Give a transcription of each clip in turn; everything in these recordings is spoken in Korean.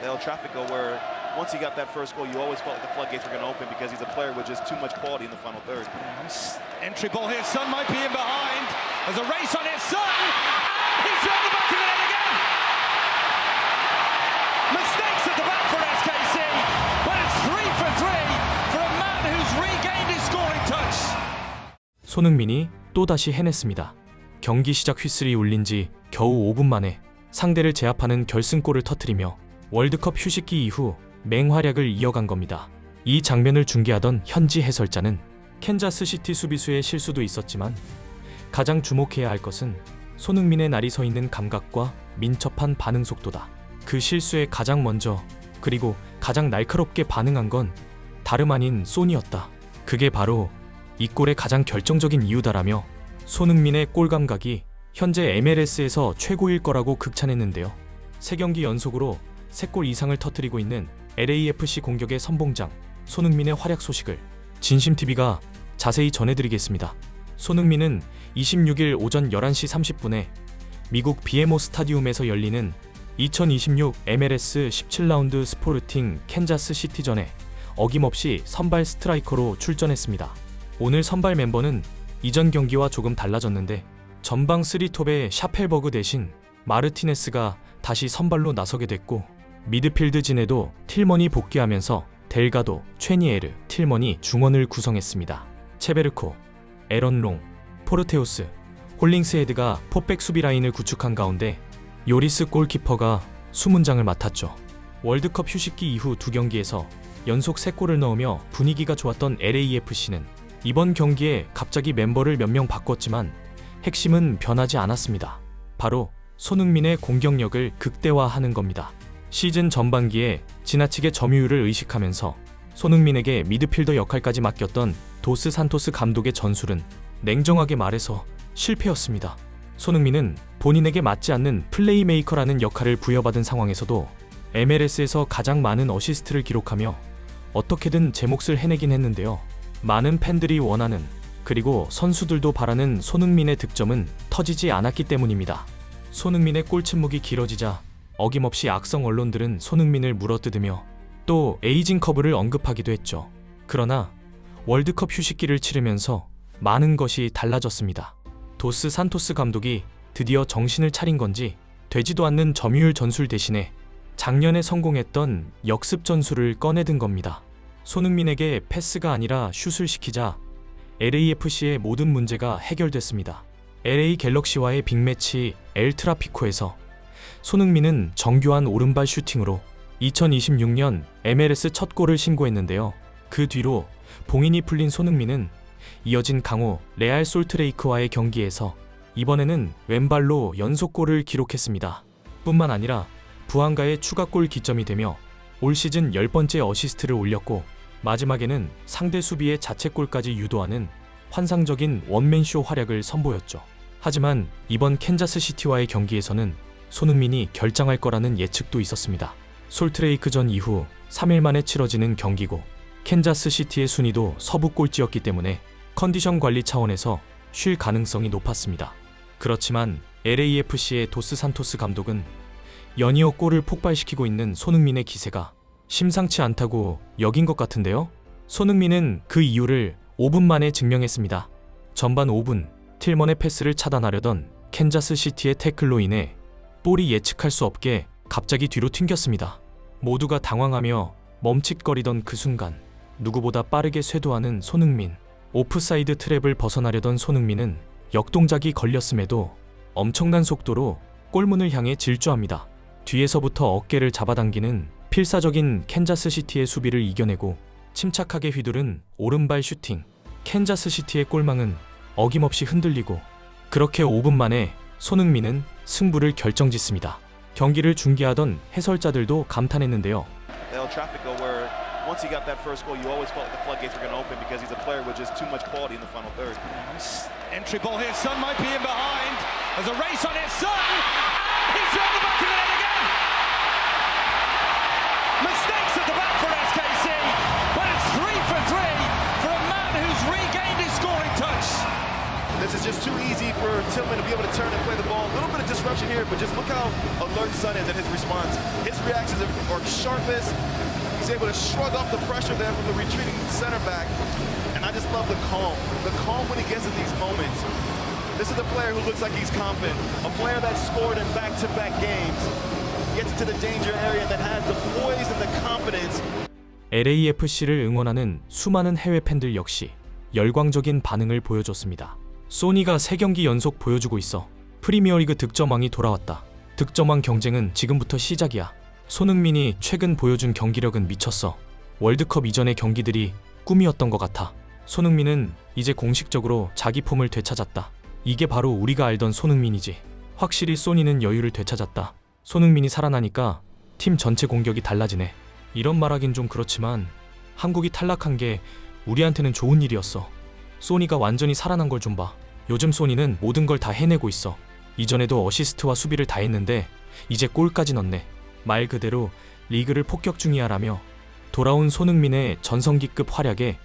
El Tráfico, where once he got that first goal, you always felt like the floodgates were going to open because he's a player with just too much quality in the final third. Entry ball here, Son might be in behind. There's a race on it, Son! And he's round the back of the net again! Mistakes at the back for SKC, but it's 3 for 3 for a man who's regained his scoring touch. 손흥민이 또다시 해냈습니다. 경기 시작 휘슬이 울린 지 겨우 5분 만에 상대를 제압하는 결승골을 터뜨리며 월드컵 휴식기 이후 맹활약을 이어간 겁니다. 이 장면을 중계하던 현지 해설자는 캔자스시티 수비수의 실수도 있었지만 가장 주목해야 할 것은 손흥민의 날이 서 있는 감각과 민첩한 반응 속도다. 그 실수에 가장 먼저 그리고 가장 날카롭게 반응한 건 다름 아닌 소니였다. 그게 바로 이 골의 가장 결정적인 이유다라며 손흥민의 골 감각이 현재 MLS에서 최고일 거라고 극찬했는데요. 3경기 연속으로 3골 이상을 터뜨리고 있는 LAFC 공격의 선봉장 손흥민의 활약 소식을 진심TV가 자세히 전해드리겠습니다. 손흥민은 26일 오전 11시 30분에 미국 BMO 스타디움에서 열리는 2026 MLS 17라운드 스포르팅 캔자스 시티전에 어김없이 선발 스트라이커로 출전했습니다. 오늘 선발 멤버는 이전 경기와 조금 달라졌는데 전방 3톱의 샤펠버그 대신 마르티네스가 다시 선발로 나서게 됐고 미드필드진에도 틸먼이 복귀하면서 델가도, 최니에르, 틸먼이 중원을 구성했습니다. 체베르코, 에런 롱, 포르테우스, 홀링스헤드가 포백 수비 라인을 구축한 가운데 요리스 골키퍼가 수문장을 맡았죠. 월드컵 휴식기 이후 2경기에서 연속 3골을 넣으며 분위기가 좋았던 LAFC는 이번 경기에 갑자기 멤버를 몇 명 바꿨지만 핵심은 변하지 않았습니다. 바로 손흥민의 공격력을 극대화하는 겁니다. 시즌 전반기에 지나치게 점유율을 의식하면서 손흥민에게 미드필더 역할까지 맡겼던 도스 산토스 감독의 전술은 냉정하게 말해서 실패였습니다. 손흥민은 본인에게 맞지 않는 플레이메이커라는 역할을 부여받은 상황에서도 MLS에서 가장 많은 어시스트를 기록하며 어떻게든 제 몫을 해내긴 했는데요. 많은 팬들이 원하는 그리고 선수들도 바라는 손흥민의 득점은 터지지 않았기 때문입니다. 손흥민의 골 침묵이 길어지자 어김없이 악성 언론들은 손흥민을 물어뜯으며 또 에이징 커브를 언급하기도 했죠. 그러나 월드컵 휴식기를 치르면서 많은 것이 달라졌습니다. 도스 산토스 감독이 드디어 정신을 차린 건지 되지도 않는 점유율 전술 대신에 작년에 성공했던 역습 전술을 꺼내든 겁니다. 손흥민에게 패스가 아니라 슛을 시키자 LAFC의 모든 문제가 해결됐습니다. LA 갤럭시와의 빅매치 엘 트라피코에서 손흥민은 정교한 오른발 슈팅으로 2026년 MLS 첫 골을 신고했는데요. 그 뒤로 봉인이 풀린 손흥민은 이어진 강호 레알 솔트레이크와의 경기에서 이번에는 왼발로 연속골을 기록했습니다. 뿐만 아니라 부안가의 추가골 기점이 되며 올 시즌 10번째 어시스트를 올렸고 마지막에는 상대 수비의 자책골까지 유도하는 환상적인 원맨쇼 활약을 선보였죠. 하지만 이번 캔자스시티와의 경기에서는 손흥민이 결장할 거라는 예측도 있었습니다. 솔트레이크전 이후 3일 만에 치러지는 경기고 캔자스시티의 순위도 서부 꼴찌였기 때문에 컨디션 관리 차원에서 쉴 가능성이 높았습니다. 그렇지만 LAFC의 도스 산토스 감독은 연이어 골을 폭발시키고 있는 손흥민의 기세가 심상치 않다고 여긴 것 같은데요. 손흥민은 그 이유를 5분 만에 증명했습니다. 전반 5분 틸먼의 패스를 차단하려던 캔자스시티의 태클로 인해 볼이 예측할 수 없게 갑자기 뒤로 튕겼습니다. 모두가 당황하며 멈칫거리던 그 순간 누구보다 빠르게 쇄도하는 손흥민. 오프사이드 트랩을 벗어나려던 손흥민은 역동작이 걸렸음에도 엄청난 속도로 골문을 향해 질주합니다. 뒤에서부터 어깨를 잡아당기는 필사적인 캔자스시티의 수비를 이겨내고 침착하게 휘두른 오른발 슈팅. 캔자스시티의 골망은 어김없이 흔들리고 그렇게 5분 만에 손흥민은 승부를 결정짓습니다. 경기를 중계하던 해설자들도 감탄했는데요. El Tráfico, where once he got that first goal, you always felt like the floodgates were going to open because he's a player with just too much quality in the final third. Entry ball here, Son might be in behind. There's a race on it, Son! And he's round the back of the net again! Mistakes at the back for SKC, but it's 3 for 3 for a man who's regained his scoring touch. This is just too easy for Tillman to be able to turn and play the ball. A little bit of disruption here, but just look how alert Son is in his response. His reactions are sharpest. He's able to shrug off the pressure there from the retreating center back. And I just love the calm when he gets in these moments. This is a player who looks like he's confident, a player that scored in back-to-back games, gets into the danger area that has the poise and the confidence. LAFC를 응원하는 수많은 해외 팬들 역시 열광적인 반응을 보여줬습니다. 소니가 3경기 연속 보여주고 있어 프리미어리그 득점왕이 돌아왔다. 득점왕 경쟁은 지금부터 시작이야. 손흥민이 최근 보여준 경기력은 미쳤어. 월드컵 이전의 경기들이 꿈이었던 것 같아. 손흥민은 이제 공식적으로 자기 폼을 되찾았다. 이게 바로 우리가 알던 손흥민이지. 확실히 소니는 여유를 되찾았다. 손흥민이 살아나니까 팀 전체 공격이 달라지네. 이런 말하긴 좀 그렇지만 한국이 탈락한 게 우리한테는 좋은 일이었어. 소니가 완전히 살아난 걸 좀 봐. 요즘 소니는 모든 걸 다 해내고 있어. 이전에도 어시스트와 수비를 다 했는데 이제 골까지 넣네. 말 그대로 리그를 폭격 중이야라며 돌아온 손흥민의 전성기급 활약에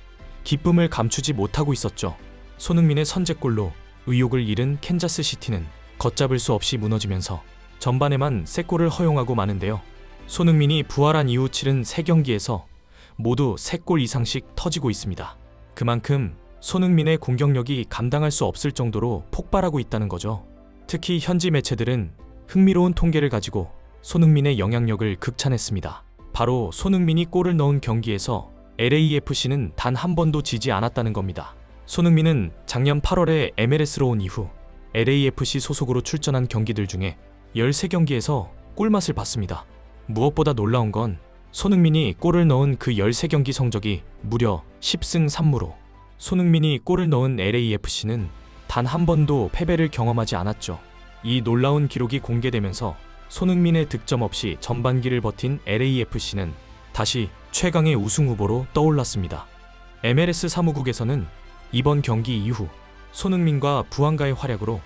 기쁨을 감추지 못하고 있었죠. 손흥민의 선제골로 의욕을 잃은 캔자스 시티는 걷잡을 수 없이 무너지면서 전반에만 3골을 허용하고 마는데요. 손흥민이 부활한 이후 치른 3경기에서 모두 3골 이상씩 터지고 있습니다. 그만큼 손흥민의 공격력이 감당할 수 없을 정도로 폭발하고 있다는 거죠. 특히 현지 매체들은 흥미로운 통계를 가지고 손흥민의 영향력을 극찬했습니다. 바로 손흥민이 골을 넣은 경기에서 LAFC는 단 한 번도 지지 않았다는 겁니다. 손흥민은 작년 8월에 MLS로 온 이후 LAFC 소속으로 출전한 경기들 중에 13경기에서 골맛을 봤습니다. 무엇보다 놀라운 건 손흥민이 골을 넣은 그 13경기 성적이 무려 10승 3무로 손흥민이 골을 넣은 LAFC는 단 한 번도 패배를 경험하지 않았죠. 이 놀라운 기록이 공개되면서 손흥민의 득점 없이 전반기를 버틴 LAFC는 다시 최강의 우승 후보로 떠올랐습니다. MLS 사무국에서는 이번 경기 이후 손흥민과 부안가의 활약으로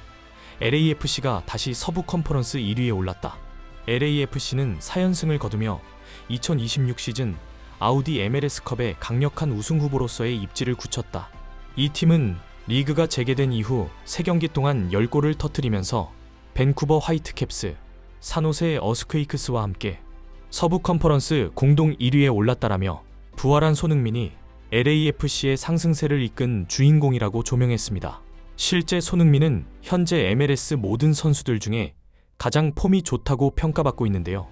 LAFC가 다시 서부 컨퍼런스 1위에 올랐다. LAFC는 4연승을 거두며 2026 시즌 아우디 MLS컵의 강력한 우승 후보로서의 입지를 굳혔다. 이 팀은 리그가 재개된 이후 3경기 동안 10골을 터뜨리면서 밴쿠버 화이트캡스, 산호세 어스퀘이크스와 함께 서부 컨퍼런스 공동 1위에 올랐다라며 부활한 손흥민이 LAFC의 상승세를 이끈 주인공이라고 조명했습니다. 실제 손흥민은 현재 MLS 모든 선수들 중에 가장 폼이 좋다고 평가받고 있는데요.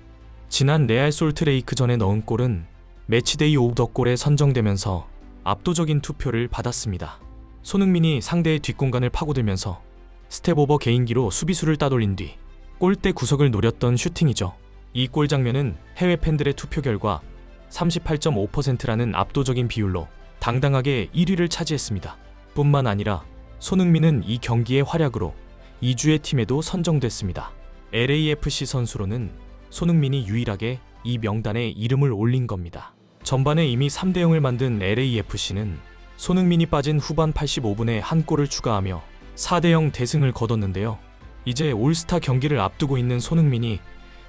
지난 레알 솔트레이크전에 넣은 골은 매치데이 오브 더 골에 선정되면서 압도적인 투표를 받았습니다. 손흥민이 상대의 뒷공간을 파고들면서 스텝오버 개인기로 수비수를 따돌린 뒤 골대 구석을 노렸던 슈팅이죠. 이 골 장면은 해외 팬들의 투표 결과 38.5%라는 압도적인 비율로 당당하게 1위를 차지했습니다. 뿐만 아니라 손흥민은 이 경기의 활약으로 2주의 팀에도 선정됐습니다. LAFC 선수로는 손흥민이 유일하게 이 명단에 이름을 올린 겁니다. 전반에 이미 3대0을 만든 LAFC는 손흥민이 빠진 후반 85분에 한 골을 추가하며 4대0 대승을 거뒀는데요. 이제 올스타 경기를 앞두고 있는 손흥민이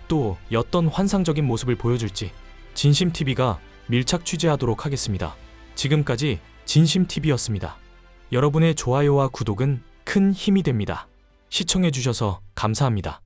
또 어떤 환상적인 모습을 보여줄지 진심TV가 밀착 취재하도록 하겠습니다. 지금까지 진심TV였습니다. 여러분의 좋아요와 구독은 큰 힘이 됩니다. 시청해주셔서 감사합니다.